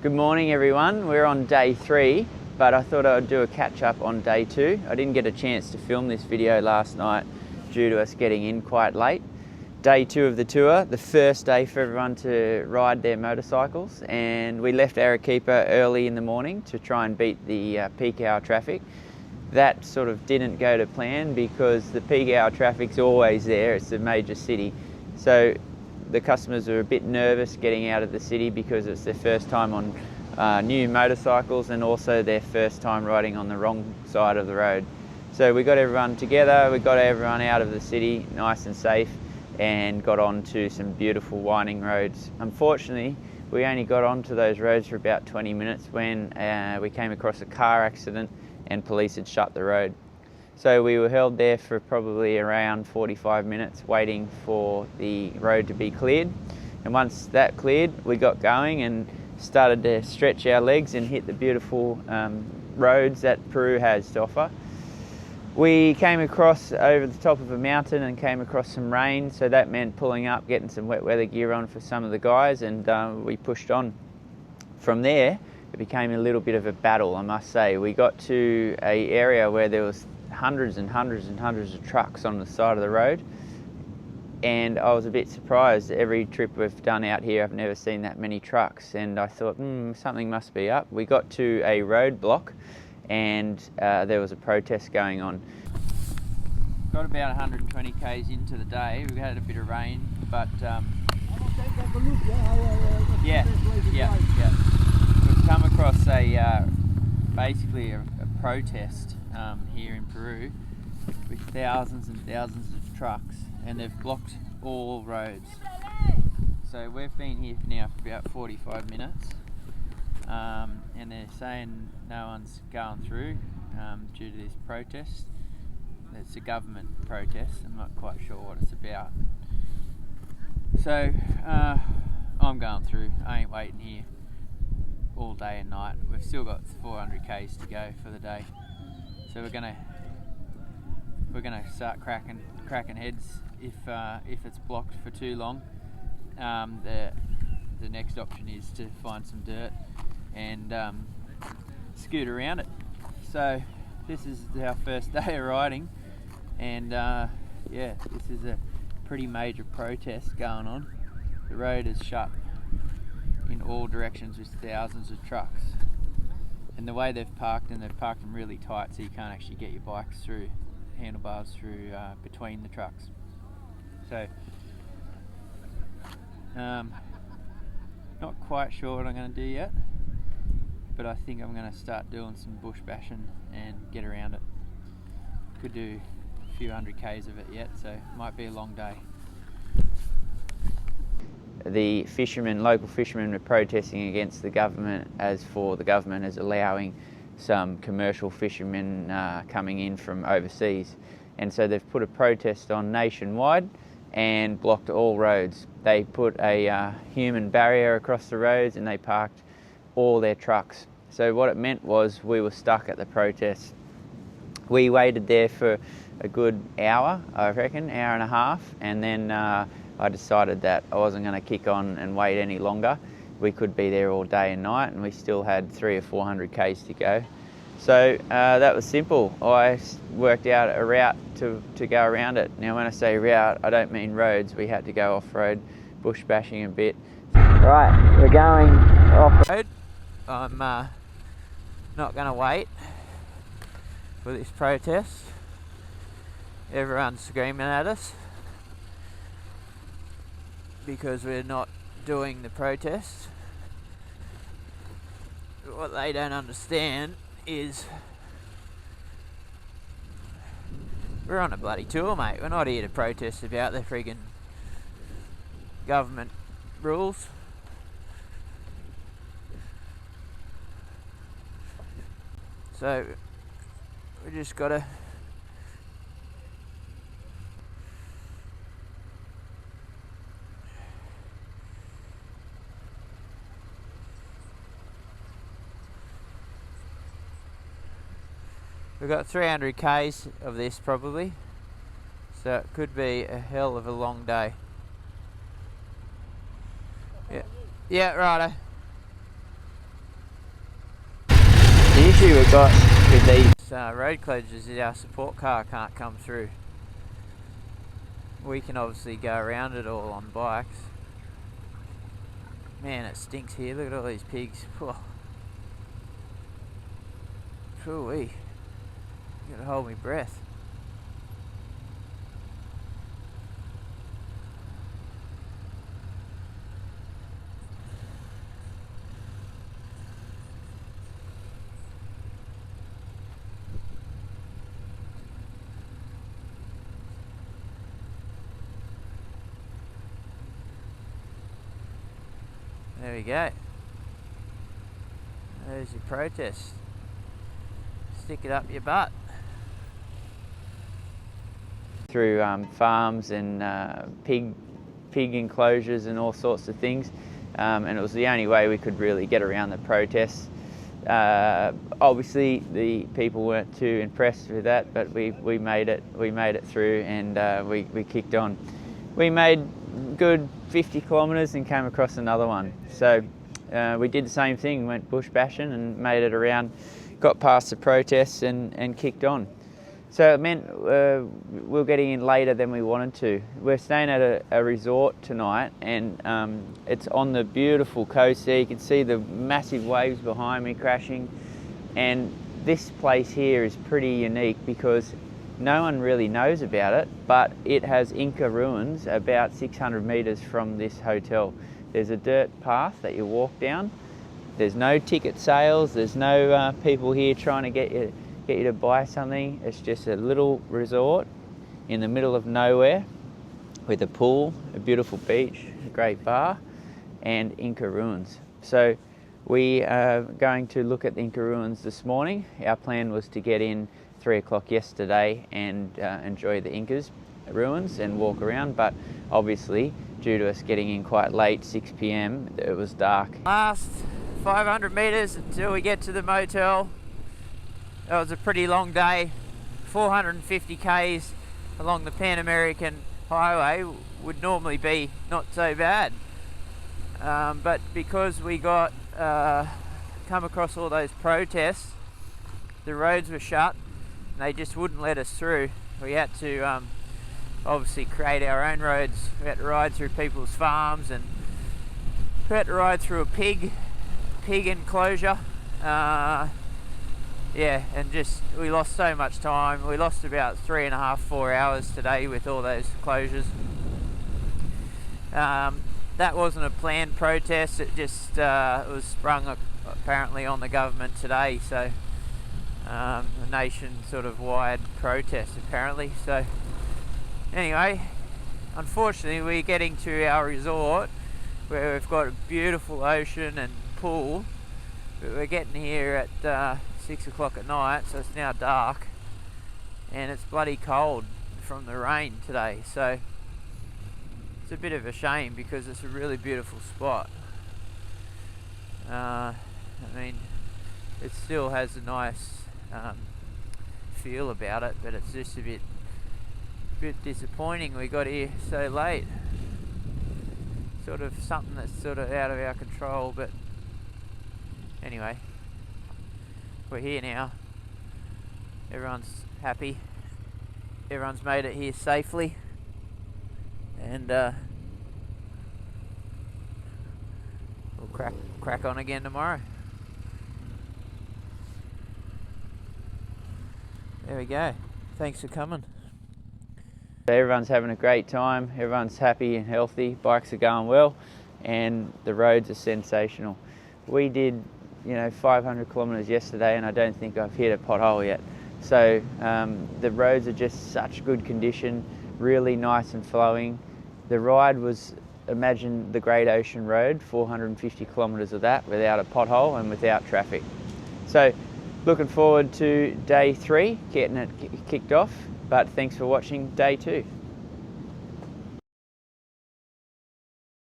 Good morning everyone, we're on day 3, but I thought I'd do a catch up on day 2. I didn't get a chance to film this video last night due to us getting in quite late. Day 2 of the tour, the first day for everyone to ride their motorcycles, and we left Arequipa early in the morning to try and beat the peak hour traffic. That sort of didn't go to plan because the peak hour traffic's always there, it's a major city. So the customers are a bit nervous getting out of the city because it's their first time on new motorcycles and also their first time riding on the wrong side of the road. So we got everyone together, we got everyone out of the city nice and safe and got onto some beautiful winding roads. Unfortunately, we only got onto those roads for about 20 minutes when we came across a car accident and police had shut the road. So we were held there for probably around 45 minutes waiting for the road to be cleared. And once that cleared, we got going and started to stretch our legs and hit the beautiful roads that Peru has to offer. We came across over the top of a mountain and came across some rain, so that meant pulling up, getting some wet weather gear on for some of the guys, and we pushed on. From there, it became a little bit of a battle, I must say. We got to an area where there was hundreds and hundreds and hundreds of trucks on the side of the road, and I was a bit surprised. Every trip we've done out here I've never seen that many trucks, and I thought something must be up. We got to a roadblock and there was a protest going on. Got about 120 k's into the day. We had a bit of rain, but yeah. We've come across basically a protest here in Peru with thousands and thousands of trucks, and they've blocked all roads. So we've been here now for about 45 minutes, and they're saying no one's going through due to this protest. It's a government protest. I'm not quite sure what it's about. So I'm going through. I ain't waiting here all day and night. We've still got 400 k's to go for the day, so we're gonna start cracking heads if it's blocked for too long. The next option is to find some dirt and scoot around it. So this is our first day of riding, and yeah, this is a pretty major protest going on. The road is shut in all directions with thousands of trucks, and the way they've parked them really tight, so you can't actually get your bikes through handlebars through between the trucks. So not quite sure what I'm going to do yet, but I think I'm going to start doing some bush bashing and get around it. Could do a few hundred k's of it yet, so it might be a long day. The local fishermen were protesting against the government, as the government is allowing some commercial fishermen coming in from overseas. And so they've put a protest on nationwide and blocked all roads. They put a human barrier across the roads and they parked all their trucks. So what it meant was we were stuck at the protest. We waited there for a good hour, I reckon, hour and a half, and then I decided that I wasn't going to kick on and wait any longer. We could be there all day and night, and we still had 300 or 400 k's to go. So that was simple. I worked out a route to go around it. Now when I say route, I don't mean roads. We had to go off-road, bush bashing a bit. Right, we're going off-road. I'm not going to wait for this protest. Everyone's screaming at us because we're not doing the protest. What they don't understand is we're on a bloody tour, mate. We're not here to protest about the friggin' government rules. So we just gotta we've got 300 k's of this probably, so it could be a hell of a long day. Yeah, righto. issue we've got with these road closures is our support car can't come through. We can obviously go around it all on bikes. Man, it stinks here. Look at all these pigs. Phew-wee. Gotta hold my breath. There we go. There's your protest. Stick it up your butt. Through farms and pig enclosures and all sorts of things, and it was the only way we could really get around the protests. Obviously, the people weren't too impressed with that, but we made it. We made it through, and we kicked on. We made good 50 kilometres and came across another one. So we did the same thing, went bush bashing and made it around, got past the protests and kicked on. So it meant we were getting in later than we wanted to. We're staying at a resort tonight, and it's on the beautiful coast there. You can see the massive waves behind me crashing. And this place here is pretty unique because no one really knows about it, but it has Inca ruins about 600 metres from this hotel. There's a dirt path that you walk down. There's no ticket sales. There's no people here trying to get you to buy something. It's just a little resort in the middle of nowhere with a pool, a beautiful beach, a great bar, and Inca ruins. So we are going to look at the Inca ruins this morning. Our plan was to get in 3 o'clock yesterday and enjoy the Incas ruins and walk around, but obviously due to us getting in quite late, 6 p.m, it was dark. Last 500 metres until we get to the motel. It was a pretty long day. 450 k's along the Pan American Highway would normally be not so bad, but because we got come across all those protests, the roads were shut. They just wouldn't let us through. We had to obviously create our own roads. We had to ride through people's farms, and we had to ride through a pig enclosure. Yeah, and just we lost so much time. We lost about 3.5 to 4 hours today with all those closures. That wasn't a planned protest. It just it was sprung apparently on the government today. So. A nation sort of wide protest apparently. So anyway, unfortunately we're getting to our resort where we've got a beautiful ocean and pool, but we're getting here at 6 o'clock at night, so it's now dark and it's bloody cold from the rain today. So it's a bit of a shame because it's a really beautiful spot. I mean, it still has a nice feel about it, but it's just a bit disappointing we got here so late. Sort of something that's sort of out of our control, but anyway, we're here now. Everyone's happy. Everyone's made it here safely, and we'll crack on again tomorrow. There we go. Thanks for coming. Everyone's having a great time. Everyone's happy and healthy. Bikes are going well, and the roads are sensational. We did, 500 kilometres yesterday, and I don't think I've hit a pothole yet. So the roads are just such good condition, really nice and flowing. The ride was, imagine the Great Ocean Road, 450 kilometres of that without a pothole and without traffic. So looking forward to day 3, getting it kicked off, but thanks for watching day 2.